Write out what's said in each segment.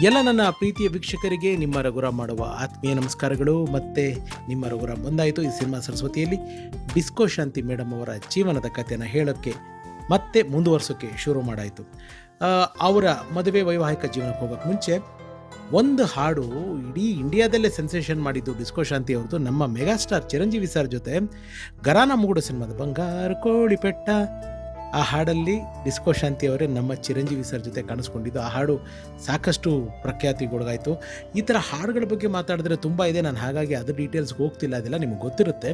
ಎಲ್ಲ ನನ್ನ ಪ್ರೀತಿಯ ವೀಕ್ಷಕರಿಗೆ ನಿಮ್ಮ ರಘುರಾಮ್ ಮಾಡುವ ಆತ್ಮೀಯ ನಮಸ್ಕಾರಗಳು. ಮತ್ತು ನಿಮ್ಮ ರಘುರಾಮ್ ಬಂದಾಯಿತು ಈ ಸಿನಿಮಾ ಸರಸ್ವತಿಯಲ್ಲಿ ಡಿಸ್ಕೋ ಶಾಂತಿ ಮೇಡಮ್ ಅವರ ಜೀವನದ ಕಥೆಯನ್ನು ಹೇಳೋಕ್ಕೆ ಮತ್ತೆ ಮುಂದುವರ್ಸೋಕ್ಕೆ ಶುರು ಮಾಡಾಯಿತು. ಅವರ ಮದುವೆ ವೈವಾಹಿಕ ಜೀವನಕ್ಕೆ ಹೋಗೋಕ್ಕೆ ಮುಂಚೆ ಒಂದು ಹಾಡು ಇಡೀ ಇಂಡಿಯಾದಲ್ಲೇ ಸೆನ್ಸೇಷನ್ ಮಾಡಿದ್ದು ಡಿಸ್ಕೋ ಶಾಂತಿ ಅವ್ರದ್ದು. ನಮ್ಮ ಮೆಗಾಸ್ಟಾರ್ ಚಿರಂಜೀವಿ ಸರ್ ಜೊತೆ ಗರಾನ ಮುಗುಡು ಸಿನಿಮಾದ ಬಂಗಾರ ಕೋಳಿ ಪೆಟ್ಟ, ಆ ಹಾಡಲ್ಲಿ ಡಿಸ್ಕೋ ಶಾಂತಿ ಅವರೇ ನಮ್ಮ ಚಿರಂಜೀವಿ ಸರ್ ಜೊತೆ ಕಾಣಿಸ್ಕೊಂಡಿದ್ದು. ಆ ಹಾಡು ಸಾಕಷ್ಟು ಪ್ರಖ್ಯಾತಿಗೊಳಗಾಯಿತು. ಈ ಥರ ಹಾಡುಗಳ ಬಗ್ಗೆ ಮಾತಾಡಿದ್ರೆ ತುಂಬ ಇದೆ, ನಾನು ಹಾಗಾಗಿ ಅದು ಡೀಟೇಲ್ಸ್ಗೆ ಹೋಗ್ತಿಲ್ಲ, ಅದೆಲ್ಲ ನಿಮ್ಗೆ ಗೊತ್ತಿರುತ್ತೆ.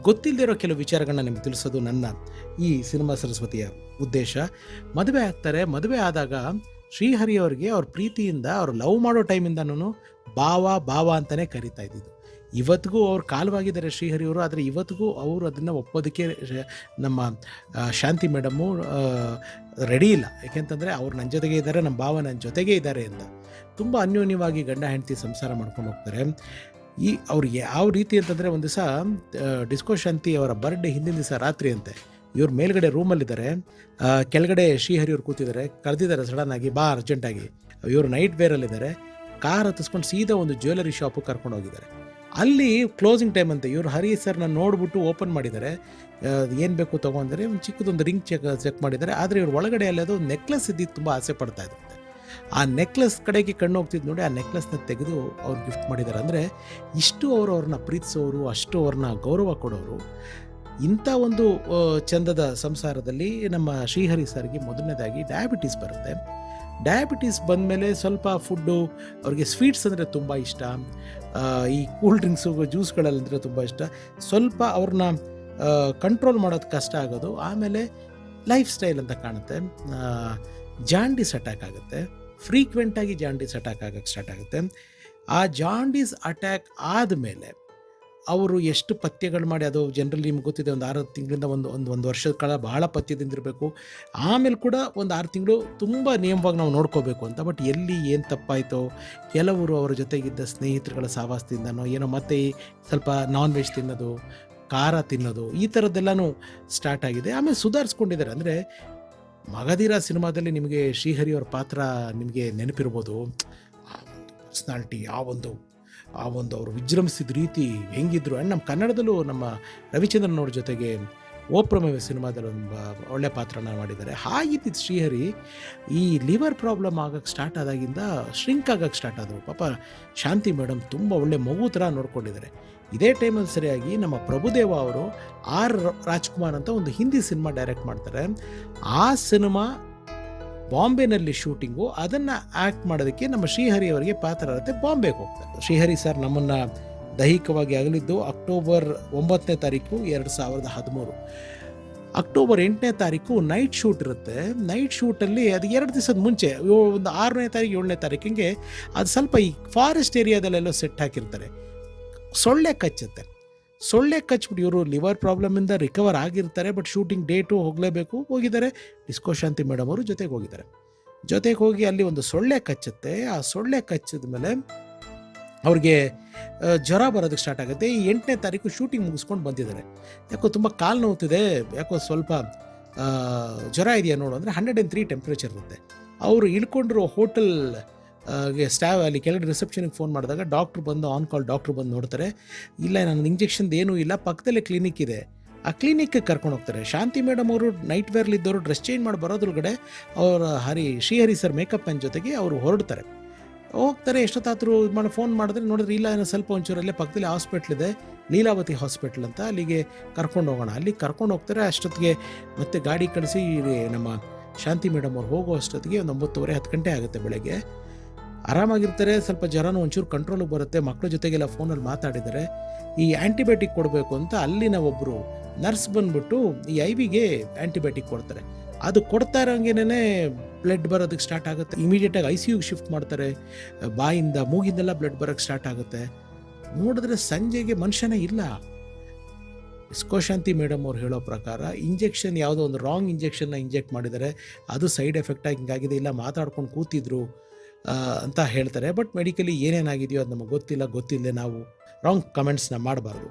ಗೊತ್ತಿಲ್ಲದೆ ಇರೋ ಕೆಲವು ವಿಚಾರಗಳನ್ನ ನಿಮ್ಗೆ ತಿಳಿಸೋದು ನನ್ನ ಈ ಸಿನಿಮಾ ಸರಸ್ವತಿಯ ಉದ್ದೇಶ. ಮದುವೆ ಆಗ್ತಾರೆ. ಮದುವೆ ಆದಾಗ ಶ್ರೀಹರಿ ಅವರಿಗೆ ಅವ್ರ ಪ್ರೀತಿಯಿಂದ ಅವ್ರು ಲವ್ ಮಾಡೋ ಟೈಮಿಂದನೂ ಬಾವ ಅಂತಲೇ ಕರಿತಾ ಇದ್ದಿದ್ದು. ಇವತ್ತಿಗೂ ಅವ್ರು ಕಾಲವಾಗಿದ್ದಾರೆ ಶ್ರೀಹರಿಯವರು, ಆದರೆ ಇವತ್ತಿಗೂ ಅವರು ಅದನ್ನು ಒಪ್ಪೋದಕ್ಕೆ ನಮ್ಮ ಶಾಂತಿ ಮೇಡಮ್ಮು ರೆಡಿ ಇಲ್ಲ. ಯಾಕೆಂತಂದರೆ ಅವ್ರು ನನ್ನ ಜೊತೆಗೆ ಇದ್ದಾರೆ, ನಮ್ಮ ಭಾವ ನನ್ನ ಜೊತೆಗೇ ಇದ್ದಾರೆ ಅಂತ ತುಂಬ ಅನ್ಯೋನ್ಯವಾಗಿ ಗಂಡ ಹೆಂಡತಿ ಸಂಸಾರ ಮಾಡ್ಕೊಂಡು ಹೋಗ್ತಾರೆ. ಅವ್ರು ಯಾವ ರೀತಿ ಅಂತಂದರೆ, ಒಂದು ದಿವಸ ಡಿಸ್ಕೋ ಶಾಂತಿ ಅವರ ಬರ್ಡೇ ಹಿಂದಿನ ದಿವಸ ರಾತ್ರಿ ಅಂತೆ, ಇವ್ರು ಮೇಲ್ಗಡೆ ರೂಮಲ್ಲಿದ್ದಾರೆ, ಕೆಳಗಡೆ ಶ್ರೀಹರಿಯವ್ರು ಕೂತಿದ್ದಾರೆ, ಕರೆದಿದ್ದಾರೆ ಸಡನ್ನಾಗಿ, ಬಾ ಅರ್ಜೆಂಟಾಗಿ. ಇವರು ನೈಟ್ ವೇರಲ್ಲಿದ್ದಾರೆ. ಕಾರ್ ಹತ್ತಿಸ್ಕೊಂಡು ಸೀದಾ ಒಂದು ಜ್ಯುವೆಲರಿ ಶಾಪಿಗೆ ಕರ್ಕೊಂಡು ಹೋಗಿದ್ದಾರೆ. ಅಲ್ಲಿ ಕ್ಲೋಸಿಂಗ್ ಟೈಮ್ ಅಂತೆ. ಇವರು ಹರಿ ಸರ್ನ ನೋಡಿಬಿಟ್ಟು ಓಪನ್ ಮಾಡಿದ್ದಾರೆ. ಏನು ಬೇಕು ತೊಗೊಂಡ್ರೆ ಒಂದು ಚಿಕ್ಕದೊಂದು ರಿಂಗ್ ಚೆಕ್ ಮಾಡಿದ್ದಾರೆ. ಆದರೆ ಇವ್ರು ಒಳಗಡೆ ಅಲ್ಲದು ಒಂದು ನೆಕ್ಲೆಸ್ ಇದ್ದಿದ್ದು ತುಂಬ ಆಸೆ ಪಡ್ತಾ ಇದ್ದಂತೆ. ಆ ನೆಕ್ಲೆಸ್ ಕಡೆಗೆ ಕಣ್ಣು ಹೋಗ್ತಿದ್ದು ನೋಡಿ, ಆ ನೆಕ್ಲೆಸ್ನ ತೆಗೆದು ಅವ್ರು ಗಿಫ್ಟ್ ಮಾಡಿದ್ದಾರೆ. ಅಂದರೆ ಇಷ್ಟು ಅವ್ರನ್ನ ಪ್ರೀತಿಸೋರು, ಅಷ್ಟು ಅವ್ರನ್ನ ಗೌರವ ಕೊಡೋರು. ಇಂಥ ಒಂದು ಚಂದದ ಸಂಸಾರದಲ್ಲಿ ನಮ್ಮ ಶ್ರೀಹರಿ ಸರ್ಗೆ ಮೊದಲನೇದಾಗಿ ಡಯಾಬಿಟೀಸ್ ಬರುತ್ತೆ. ಡಯಾಬಿಟೀಸ್ ಬಂದಮೇಲೆ ಸ್ವಲ್ಪ ಫುಡ್ಡು, ಅವ್ರಿಗೆ ಸ್ವೀಟ್ಸ್ ಅಂದರೆ ತುಂಬ ಇಷ್ಟ, ಈ ಕೂಲ್ ಡ್ರಿಂಕ್ಸು ಜ್ಯೂಸ್ಗಳಂದರೆ ತುಂಬ ಇಷ್ಟ. ಸ್ವಲ್ಪ ಅವ್ರನ್ನ ಕಂಟ್ರೋಲ್ ಮಾಡೋದು ಕಷ್ಟ ಆಗೋದು. ಆಮೇಲೆ ಲೈಫ್ ಸ್ಟೈಲ್ ಅಂತ ಕಾಣುತ್ತೆ. ಜಾಂಡೀಸ್ ಅಟ್ಯಾಕ್ ಆಗುತ್ತೆ. ಫ್ರೀಕ್ವೆಂಟಾಗಿ ಜಾಂಡೀಸ್ ಅಟ್ಯಾಕ್ ಆಗೋಕ್ಕೆ ಸ್ಟಾರ್ಟ್ ಆಗುತ್ತೆ. ಆ ಜಾಂಡೀಸ್ ಅಟ್ಯಾಕ್ ಆದಮೇಲೆ ಅವರು ಎಷ್ಟು ಪಥ್ಯಗಳು ಮಾಡಿ, ಅದು ಜನರಲಿ ನಿಮ್ಗೆ ಗೊತ್ತಿದೆ, ಒಂದು 6 ತಿಂಗಳಿಂದ ಒಂದು ವರ್ಷದ ಕಾಲ ಬಹಳ ಪಥ್ಯದಿಂದಿರಬೇಕು. ಆಮೇಲೆ ಕೂಡ ಒಂದು 6 ತಿಂಗಳು ತುಂಬ ನಿಯಮವಾಗಿ ನಾವು ನೋಡ್ಕೋಬೇಕು ಅಂತ. ಬಟ್ ಎಲ್ಲಿ ಏನು ತಪ್ಪಾಯಿತೋ, ಕೆಲವರು ಅವರ ಜೊತೆಗಿದ್ದ ಸ್ನೇಹಿತರುಗಳ ಸಹವಾಸದಿಂದನೋ ಏನೋ ಮತ್ತೆ ಸ್ವಲ್ಪ ನಾನ್ ವೆಜ್ ತಿನ್ನೋದು, ಖಾರ ತಿನ್ನೋದು, ಈ ಥರದ್ದೆಲ್ಲನೂ ಸ್ಟಾರ್ಟ್ ಆಗಿದೆ. ಆಮೇಲೆ ಸುಧಾರಿಸ್ಕೊಂಡಿದ್ದಾರೆ. ಅಂದರೆ ಮಗಧೀರ ಸಿನಿಮಾದಲ್ಲಿ ನಿಮಗೆ ಶ್ರೀಹರಿಯವರ ಪಾತ್ರ ನಿಮಗೆ ನೆನಪಿರ್ಬೋದು. ಆ ಒಂದು ಪರ್ಸ್ನಾಲಿಟಿ, ಆ ಒಂದು ಅವರು ವಿಜೃಂಭಿಸಿದ ರೀತಿ ಹೆಂಗಿದ್ರು. ಆ್ಯಂಡ್ ನಮ್ಮ ಕನ್ನಡದಲ್ಲೂ ನಮ್ಮ ರವಿಚಂದ್ರನ್ ಅವ್ರ ಜೊತೆಗೆ ಓಪ್ರಮೇವ ಸಿನಿಮಾದಲ್ಲಿ ಒಂದು ಒಳ್ಳೆ ಪಾತ್ರನ ಮಾಡಿದ್ದಾರೆ. ಹಾಗಿದ್ದ ಶ್ರೀಹರಿ ಈ ಲಿವರ್ ಪ್ರಾಬ್ಲಮ್ ಆಗೋಕ್ಕೆ ಸ್ಟಾರ್ಟ್ ಆದಾಗಿಂದ ಶ್ರಿಂಕ್ ಆಗೋಕ್ಕೆ ಸ್ಟಾರ್ಟ್ ಆದರು. ಪಾಪ ಶಾಂತಿ ಮೇಡಮ್ ತುಂಬ ಒಳ್ಳೆ ಮಗು ಥರ ನೋಡ್ಕೊಂಡಿದ್ದಾರೆ. ಇದೇ ಟೈಮಲ್ಲಿ ಸರಿಯಾಗಿ ನಮ್ಮ ಪ್ರಭುದೇವ ಅವರು ಆರ್ ರಾಜ್ಕುಮಾರ್ ಅಂತ ಒಂದು ಹಿಂದಿ ಸಿನಿಮಾ ಡೈರೆಕ್ಟ್ ಮಾಡ್ತಾರೆ. ಆ ಸಿನಿಮಾ ಬಾಂಬೆನಲ್ಲಿ ಶೂಟಿಂಗು, ಅದನ್ನು ಆ್ಯಕ್ಟ್ ಮಾಡೋದಕ್ಕೆ ನಮ್ಮ ಶ್ರೀಹರಿ ಅವರಿಗೆ ಪಾತ್ರ ಇರುತ್ತೆ. ಬಾಂಬೆಗೆ ಹೋಗ್ತಾರೆ. ಶ್ರೀಹರಿ ಸರ್ ನಮ್ಮನ್ನು ದೈಹಿಕವಾಗಿ ಅಗಲಿದ್ದು ಅಕ್ಟೋಬರ್ 9ನೇ ತಾರೀಕು 2013. ಅಕ್ಟೋಬರ್ 8ನೇ ತಾರೀಕು ನೈಟ್ ಶೂಟ್ ಇರುತ್ತೆ. ನೈಟ್ ಶೂಟಲ್ಲಿ ಅದು 2 ದಿವಸದ ಮುಂಚೆ, ಒಂದು 6ನೇ ತಾರೀಕು 7ನೇ ತಾರೀಕಿಗೆ ಅದು ಸ್ವಲ್ಪ ಈ ಫಾರೆಸ್ಟ್ ಏರಿಯಾದಲ್ಲೆಲ್ಲೋ ಸೆಟ್ ಹಾಕಿರ್ತಾರೆ. ಸೊಳ್ಳೆ ಕಚ್ಚಿಬಿಟ್ಟು ಇವರು ಲಿವರ್ ಪ್ರಾಬ್ಲಮಿಂದ ರಿಕವರ್ ಆಗಿರ್ತಾರೆ. ಬಟ್ ಶೂಟಿಂಗ್ ಡೇಟು ಹೋಗಲೇಬೇಕು, ಹೋಗಿದ್ದಾರೆ. ಡಿಸ್ಕೋ ಶಾಂತಿ ಮೇಡಮ್ ಅವರು ಜೊತೆಗೆ ಹೋಗಿದ್ದಾರೆ. ಜೊತೆಗೆ ಹೋಗಿ ಅಲ್ಲಿ ಒಂದು ಸೊಳ್ಳೆ ಕಚ್ಚುತ್ತೆ. ಆ ಸೊಳ್ಳೆ ಕಚ್ಚಿದ ಮೇಲೆ ಅವ್ರಿಗೆ ಜ್ವರ ಬರೋದಕ್ಕೆ ಸ್ಟಾರ್ಟ್ ಆಗುತ್ತೆ. ಈ 8ನೇ ತಾರೀಕು ಶೂಟಿಂಗ್ ಮುಗಿಸ್ಕೊಂಡು ಬಂದಿದ್ದಾರೆ. ಯಾಕೋ ತುಂಬ ಕಾಲು ನೋವ್ತಿದೆ, ಯಾಕೋ ಸ್ವಲ್ಪ ಜ್ವರ ಇದೆಯಾ ನೋಡು ಅಂದರೆ 103 ಟೆಂಪ್ರೇಚರ್ ಇರುತ್ತೆ. ಅವರು ಇಳ್ಕೊಂಡಿರೋ ಹೋಟೆಲ್ ಸ್ಟಾಫ್ ಅಲ್ಲಿ ಕೆಳಗಡೆ ರಿಸೆಪ್ಷನ್ಗೆ ಫೋನ್ ಮಾಡಿದಾಗ ಡಾಕ್ಟ್ರು ಬಂದು, ಆನ್ ಕಾಲ್ ಡಾಕ್ಟ್ರು ಬಂದು ನೋಡ್ತಾರೆ. ಇಲ್ಲ, ನನ್ನ ಇಂಜೆಕ್ಷನ್ದು ಏನೂ ಇಲ್ಲ, ಪಕ್ಕದಲ್ಲೇ ಕ್ಲಿನಿಕ್ ಇದೆ. ಆ ಕ್ಲಿನಿಕ್ಗೆ ಕರ್ಕೊಂಡು ಹೋಗ್ತಾರೆ. ಶಾಂತಿ ಮೇಡಮ್ ಅವರು ನೈಟ್ ವೇರ್ಲಿದ್ದವರು ಡ್ರೆಸ್ ಚೇಂಜ್ ಮಾಡಿ ಬರೋದ್ರೊಳಗಡೆ ಅವರ ಶ್ರೀಹರಿ ಸರ್ ಮೇಕಪ್ ಮ್ಯಾನ್ ಜೊತೆಗೆ ಅವರು ಹೊರಡ್ತಾರೆ. ಹೋಗ್ತಾರೆ. ಎಷ್ಟೊತ್ತಾದರೂ ಫೋನ್ ಮಾಡಿದ್ರೆ ನೋಡಿದ್ರೆ ಇಲ್ಲ, ಏನೋ ಸ್ವಲ್ಪ ಒಂಚೂರಲ್ಲೇ ಪಕ್ಕದಲ್ಲಿ ಹಾಸ್ಪಿಟ್ಲ್ ಇದೆ, ಲೀಲಾವತಿ ಹಾಸ್ಪಿಟ್ಲ್ ಅಂತ, ಅಲ್ಲಿಗೆ ಕರ್ಕೊಂಡು ಹೋಗೋಣ. ಅಲ್ಲಿ ಕರ್ಕೊಂಡು ಹೋಗ್ತಾರೆ. ಅಷ್ಟೊತ್ತಿಗೆ ಮತ್ತೆ ಗಾಡಿ ಕಳಿಸಿ ನಮ್ಮ ಶಾಂತಿ ಮೇಡಮ್ ಅವ್ರು ಹೋಗೋ ಅಷ್ಟೊತ್ತಿಗೆ ಒಂದು 9:30 10 ಗಂಟೆ ಆಗುತ್ತೆ ಬೆಳಗ್ಗೆ. ಆರಾಮಾಗಿರ್ತಾರೆ. ಸ್ವಲ್ಪ ಜ್ವರನೂ ಒಂಚೂರು ಕಂಟ್ರೋಲಿಗೆ ಬರುತ್ತೆ. ಮಕ್ಕಳ ಜೊತೆಗೆಲ್ಲ ಫೋನಲ್ಲಿ ಮಾತಾಡಿದ್ದಾರೆ. ಈ ಆ್ಯಂಟಿಬಯೋಟಿಕ್ ಕೊಡಬೇಕು ಅಂತ ಅಲ್ಲಿನ ಒಬ್ಬರು ನರ್ಸ್ ಬಂದುಬಿಟ್ಟು ಈ IV-ಗೆ ಆ್ಯಂಟಿಬಯೋಟಿಕ್ ಕೊಡ್ತಾರೆ. ಅದು ಕೊಡ್ತಾ ಇರೋಂಗೇನೆ ಬ್ಲಡ್ ಬರೋದಕ್ಕೆ ಸ್ಟಾರ್ಟ್ ಆಗುತ್ತೆ. ಇಮಿಡಿಯೇಟಾಗಿ ICUಗೆ ಶಿಫ್ಟ್ ಮಾಡ್ತಾರೆ. ಬಾಯಿಂದ ಮೂಗಿಂದೆಲ್ಲ ಬ್ಲಡ್ ಬರೋಕ್ಕೆ ಸ್ಟಾರ್ಟ್ ಆಗುತ್ತೆ. ನೋಡಿದ್ರೆ ಸಂಜೆಗೆ ಮನುಷ್ಯನೇ ಇಲ್ಲ. ಡಿಸ್ಕೋ ಶಾಂತಿ ಮೇಡಮ್ ಅವ್ರು ಹೇಳೋ ಪ್ರಕಾರ ಇಂಜೆಕ್ಷನ್ ಯಾವುದೋ ಒಂದು ರಾಂಗ್ ಇಂಜೆಕ್ಷನ್ನ ಇಂಜೆಕ್ಟ್ ಮಾಡಿದ್ದಾರೆ. ಅದು ಸೈಡ್ ಎಫೆಕ್ಟಾಗಿ ಹಿಂಗಾಗಿದೆ, ಇಲ್ಲ ಮಾತಾಡ್ಕೊಂಡು ಕೂತಿದ್ರು ಅಂತ ಹೇಳ್ತಾರೆ. ಬಟ್ ಮೆಡಿಕಲಿ ಏನೇನಾಗಿದೆಯೋ ಅದು ನಮಗೆ ಗೊತ್ತಿಲ್ಲದೆ ನಾವು ರಾಂಗ್ ಕಮೆಂಟ್ಸ್ನ ಮಾಡಬಾರ್ದು.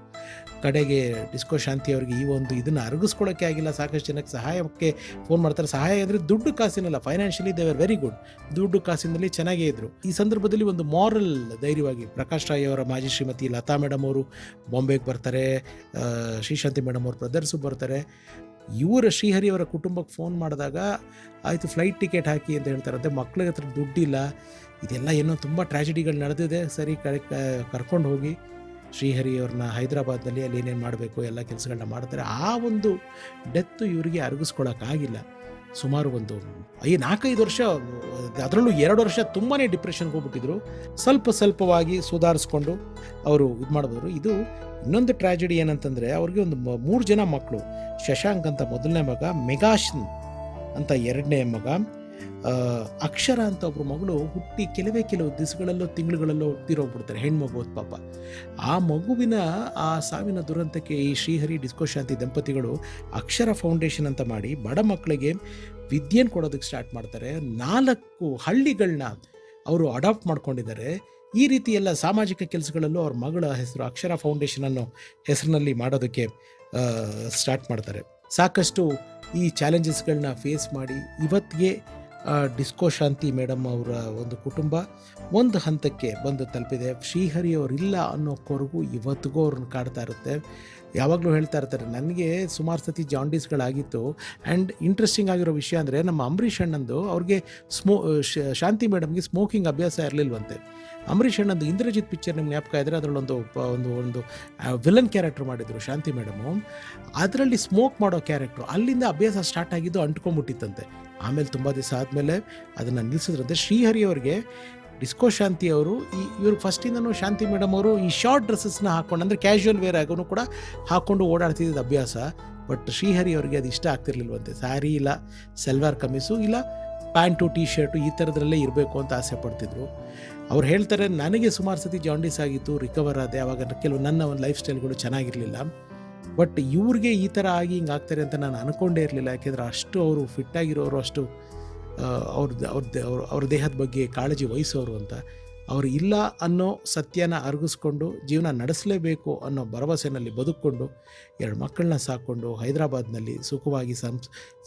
ಕಡೆಗೆ ಡಿಸ್ಕೋ ಶಾಂತಿ ಅವರಿಗೆ ಈ ಒಂದು ಇದನ್ನು ಅರಗಿಸ್ಕೊಳ್ಳೋಕ್ಕೆ ಆಗಿಲ್ಲ. ಸಾಕಷ್ಟು ಜನಕ್ಕೆ ಸಹಾಯಕ್ಕೆ ಫೋನ್ ಮಾಡ್ತಾರೆ. ಸಹಾಯ ಅಂದರೆ ದುಡ್ಡು ಕಾಸಿನಲ್ಲ, financially they are very good, ದುಡ್ಡು ಕಾಸಿನಲ್ಲಿ ಚೆನ್ನಾಗೇ ಇದ್ದರು. ಈ ಸಂದರ್ಭದಲ್ಲಿ ಒಂದು ಮಾರಲ್ ಧೈರ್ಯವಾಗಿ ಪ್ರಕಾಶ್ ರಾಯ್ ಅವರ ಮಾಜಿ ಶ್ರೀಮತಿ ಲತಾ ಮೇಡಮ್ ಅವರು ಬಾಂಬೆಗೆ ಬರ್ತಾರೆ, ಶ್ರೀಶಾಂತಿ ಮೇಡಮ್ ಅವ್ರ ಬ್ರದರ್ಸು ಬರ್ತಾರೆ. ಇವರ ಶ್ರೀಹರಿಯವರ ಕುಟುಂಬಕ್ಕೆ ಫೋನ್ ಮಾಡಿದಾಗ ಆಯಿತು ಫ್ಲೈಟ್ ಟಿಕೆಟ್ ಹಾಕಿ ಅಂತ ಹೇಳ್ತಾರಂತೆ. ಮಕ್ಳಿಗೆ ಹತ್ರ ದುಡ್ಡಿಲ್ಲ, ಇದೆಲ್ಲ ಏನೋ ತುಂಬ ಟ್ರ್ಯಾಜಿಡಿಗಳು ನಡೆದಿದೆ, ಸರಿ ಕರ್ಕೊಂಡು ಹೋಗಿ ಶ್ರೀಹರಿಯವ್ರನ್ನ ಹೈದರಾಬಾದ್ನಲ್ಲಿ ಅಲ್ಲಿ ಏನೇನು ಮಾಡಬೇಕು ಎಲ್ಲ ಕೆಲಸಗಳನ್ನ ಮಾಡ್ತಾರೆ. ಆ ಒಂದು ಡೆತ್ತು ಇವರಿಗೆ ಅರಗಿಸ್ಕೊಳ್ಳೋಕ್ಕಾಗಿಲ್ಲ. ಸುಮಾರು ಒಂದು 4-5 ವರ್ಷ, ಅದರಲ್ಲೂ 2 ವರ್ಷ ತುಂಬಾ ಡಿಪ್ರೆಷನ್ಗೆ ಹೋಗ್ಬಿಟ್ಟಿದ್ರು. ಸ್ವಲ್ಪವಾಗಿ ಸುಧಾರಿಸ್ಕೊಂಡು ಅವರು ಇದು ಮಾಡ್ಬೋದು. ಇದು ಇನ್ನೊಂದು ಟ್ರ್ಯಾಜಿಡಿ ಏನಂತಂದರೆ, ಅವ್ರಿಗೆ ಒಂದು 3 ಜನ ಮಕ್ಕಳು. ಶಶಾಂಕ್ ಅಂತ ಮೊದಲನೇ ಮಗ, ಮೆಗಾಶನ್ ಅಂತ ಎರಡನೇ ಮಗ, ಅಕ್ಷರ ಅಂತ ಒಬ್ಬರು ಮಗಳು ಹುಟ್ಟಿ ಕೆಲವು ದಿವಸಗಳಲ್ಲೋ ತಿಂಗಳುಗಳಲ್ಲೋ ತೀರೋಗ್ಬಿಡ್ತಾರೆ, ಹೆಣ್ಮಗು ಪಾಪ. ಆ ಮಗುವಿನ ಆ ಸಾವಿನ ದುರಂತಕ್ಕೆ ಈ ಶ್ರೀಹರಿ ಡಿಸ್ಕೋ ಶಾಂತಿ ದಂಪತಿಗಳು ಅಕ್ಷರ ಫೌಂಡೇಶನ್ ಅಂತ ಮಾಡಿ ಬಡ ಮಕ್ಕಳಿಗೆ ವಿದ್ಯೆಯನ್ನು ಕೊಡೋದಕ್ಕೆ ಸ್ಟಾರ್ಟ್ ಮಾಡ್ತಾರೆ. 4 ಹಳ್ಳಿಗಳನ್ನ ಅವರು ಅಡಾಪ್ಟ್ ಮಾಡ್ಕೊಂಡಿದ್ದಾರೆ. ಈ ರೀತಿ ಎಲ್ಲ ಸಾಮಾಜಿಕ ಕೆಲಸಗಳಲ್ಲೂ ಅವ್ರ ಮಗಳ ಹೆಸರು ಅಕ್ಷರ ಫೌಂಡೇಶನ್ ಅನ್ನೋ ಹೆಸರಿನಲ್ಲಿ ಮಾಡೋದಕ್ಕೆ ಸ್ಟಾರ್ಟ್ ಮಾಡ್ತಾರೆ. ಸಾಕಷ್ಟು ಈ ಚಾಲೆಂಜಸ್ಗಳನ್ನ ಫೇಸ್ ಮಾಡಿ ಇವತ್ತಿಗೆ ಡಿಸ್ಕೋ ಶಾಂತಿ ಮೇಡಮ್ ಅವರ ಒಂದು ಕುಟುಂಬ ಒಂದು ಹಂತಕ್ಕೆ ಬಂದು ತಲುಪಿದೆ. ಶ್ರೀಹರಿ ಅವರಿಲ್ಲ ಅನ್ನೋ ಕೊರಗು ಇವತ್ತಿಗೂ ಅವ್ರನ್ನ ಕಾಡ್ತಾ ಇರುತ್ತೆ. ಯಾವಾಗಲೂ ಹೇಳ್ತಾ ಇರ್ತಾರೆ, ನನಗೆ ಸುಮಾರು ಸತಿ ಜಾಂಡೀಸ್ಗಳಾಗಿತ್ತು. ಆ್ಯಂಡ್ ಇಂಟ್ರೆಸ್ಟಿಂಗ್ ಆಗಿರೋ ವಿಷಯ ಅಂದರೆ, ನಮ್ಮ ಅಂಬರೀಷ್ ಅಣ್ಣಂದು ಅವ್ರಿಗೆ ಶಾಂತಿ ಮೇಡಮ್ಗೆ ಸ್ಮೋಕಿಂಗ್ ಅಭ್ಯಾಸ ಇರಲಿಲ್ವಂತೆ. ಅಂಬರೀಷ್ ಅಣ್ಣಂದು ಇಂದ್ರಜಿತ್ ಪಿಕ್ಚರ್ ನಿಮ್ಗೆ ಜ್ಞಾಪಕ ಇದ್ದರೆ ಅದರಲ್ಲೊಂದು ಒಂದು ವಿಲನ್ ಕ್ಯಾರೆಕ್ಟರ್ ಮಾಡಿದರು ಶಾಂತಿ ಮೇಡಮು. ಅದರಲ್ಲಿ ಸ್ಮೋಕ್ ಮಾಡೋ ಕ್ಯಾರೆಕ್ಟ್ರು, ಅಲ್ಲಿಂದ ಅಭ್ಯಾಸ ಸ್ಟಾರ್ಟ್ ಆಗಿದ್ದು ಅಂಟ್ಕೊಂಡ್ಬಿಟ್ಟಿತ್ತಂತೆ. ಆಮೇಲೆ ತುಂಬ ದಿವಸ ಆದಮೇಲೆ ಅದನ್ನು ನಿಲ್ಲಿಸಿದ್ರಂತೆ. ಶ್ರೀಹರಿ ಅವ್ರಿಗೆ ಡಿಸ್ಕೋ ಶಾಂತಿ ಅವರು ಇವರು ಫಸ್ಟಿಂದನೂ ಶಾಂತಿ ಮೇಡಮ್ ಅವರು ಈ ಶಾರ್ಟ್ ಡ್ರೆಸ್ಸಸ್ನ ಹಾಕ್ಕೊಂಡು, ಅಂದರೆ ಕ್ಯಾಶುವಲ್ ವೇರ್ ಆಗೂ ಕೂಡ ಹಾಕ್ಕೊಂಡು ಓಡಾಡ್ತಿದ್ದ ಅಭ್ಯಾಸ. ಬಟ್ ಶ್ರೀಹರಿ ಅವರಿಗೆ ಅದು ಇಷ್ಟ ಆಗ್ತಿರ್ಲಿಲ್ವಂತೆ. ಸ್ಯಾರಿ ಇಲ್ಲ ಸಲ್ವಾರ್ ಕಮೀಸು ಇಲ್ಲ ಪ್ಯಾಂಟು ಟೀ ಶರ್ಟು ಈ ಥರದ್ರಲ್ಲೇ ಇರಬೇಕು ಅಂತ ಆಸೆ ಪಡ್ತಿದ್ರು. ಅವ್ರು ಹೇಳ್ತಾರೆ, ನನಗೆ ಸುಮಾರು ಸತಿ ಜಾಂಡೀಸ್ ಆಗಿತ್ತು, ರಿಕವರ್ ಆದೆ. ಆವಾಗ ಕೆಲವು ನನ್ನ ಒಂದು ಲೈಫ್ ಸ್ಟೈಲ್ಗಳು ಚೆನ್ನಾಗಿರಲಿಲ್ಲ. ಬಟ್ ಇವ್ರಿಗೆ ಈ ಥರ ಆಗಿ ಹಿಂಗೆ ಆಗ್ತಾರೆ ಅಂತ ನಾನು ಅಂದ್ಕೊಂಡೇ ಇರಲಿಲ್ಲ. ಯಾಕೆಂದರೆ ಅಷ್ಟು ಅವರು ಫಿಟ್ಟಾಗಿರೋರು, ಅಷ್ಟು ಅವ್ರ ದೇಹದ ಬಗ್ಗೆ ಕಾಳಜಿ ವಹಿಸೋರು ಅಂತ. ಅವರು ಇಲ್ಲ ಅನ್ನೋ ಸತ್ಯನ ಅರಗಿಸ್ಕೊಂಡು ಜೀವನ ನಡೆಸಲೇಬೇಕು ಅನ್ನೋ ಭರವಸೆಯಲ್ಲಿ ಬದುಕೊಂಡು 2 ಮಕ್ಕಳನ್ನ ಸಾಕ್ಕೊಂಡು ಹೈದರಾಬಾದ್ನಲ್ಲಿ ಸುಖವಾಗಿ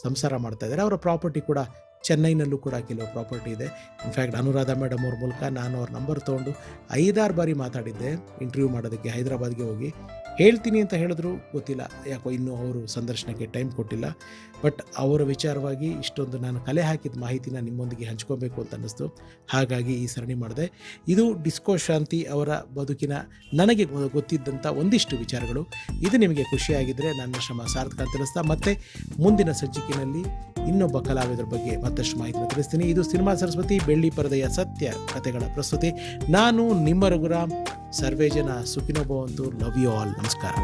ಸಂಸಾರ ಮಾಡ್ತಾಯಿದ್ದಾರೆ. ಅವರ ಪ್ರಾಪರ್ಟಿ ಕೂಡ ಚೆನ್ನೈನಲ್ಲೂ ಕೂಡ ಕೆಲವು ಪ್ರಾಪರ್ಟಿ ಇದೆ. ಇನ್ಫ್ಯಾಕ್ಟ್ ಅನುರಾಧ ಮೇಡಮ್ ಅವ್ರ ಮೂಲಕ ನಾನು ಅವ್ರ ನಂಬರ್ ತೊಗೊಂಡು 5-6 ಬಾರಿ ಮಾತಾಡಿದ್ದೆ ಇಂಟರ್ವ್ಯೂ ಮಾಡೋದಕ್ಕೆ. ಹೈದರಾಬಾದ್ಗೆ ಹೋಗಿ ಹೇಳ್ತೀನಿ ಅಂತ ಹೇಳಿದ್ರು, ಗೊತ್ತಿಲ್ಲ ಯಾಕೋ ಇನ್ನೂ ಅವರು ಸಂದರ್ಶನಕ್ಕೆ ಟೈಮ್ ಕೊಟ್ಟಿಲ್ಲ. ಬಟ್ ಅವರ ವಿಚಾರವಾಗಿ ಇಷ್ಟೊಂದು ನಾನು ಕಲೆ ಹಾಕಿದ ಮಾಹಿತಿನ ನಿಮ್ಮೊಂದಿಗೆ ಹಂಚ್ಕೋಬೇಕು ಅಂತ ಅನ್ನಿಸ್ತು. ಹಾಗಾಗಿ ಈ ಸರಣಿ ಮಾಡಿದೆ. ಇದು ಡಿಸ್ಕೋ ಶಾಂತಿ ಅವರ ಬದುಕಿನ ನನಗೆ ಗೊತ್ತಿದ್ದಂಥ ಒಂದಿಷ್ಟು ವಿಚಾರಗಳು. ಇದು ನಿಮಗೆ ಖುಷಿಯಾಗಿದ್ದರೆ ನನ್ನ ಶ್ರಮ ಸಾರ್ಥಕ ಅಂತ ತಿಳಿಸ್ತಾ, ಮತ್ತೆ ಮುಂದಿನ ಸಂಚಿಕೆಯಲ್ಲಿ ಇನ್ನೊಬ್ಬ ಕಲಾವಿದರ ಬಗ್ಗೆ ಮತ್ತಷ್ಟು ಮಾಹಿತಿಯನ್ನು ತಿಳಿಸ್ತೀನಿ. ಇದು ಸಿನಿಮಾ ಸರಸ್ವತಿ ಬೆಳ್ಳಿ ಪರದೆಯ ಸತ್ಯ ಕಥೆಗಳ ಪ್ರಸ್ತುತಿ. ನಾನು ನಿಮ್ಮ ರಘುರಾಮ್. ಸರ್ವೇ ಜನ ಸುಖಿನೋ ಭವಂತು. Love you all. ನಮಸ್ಕಾರ.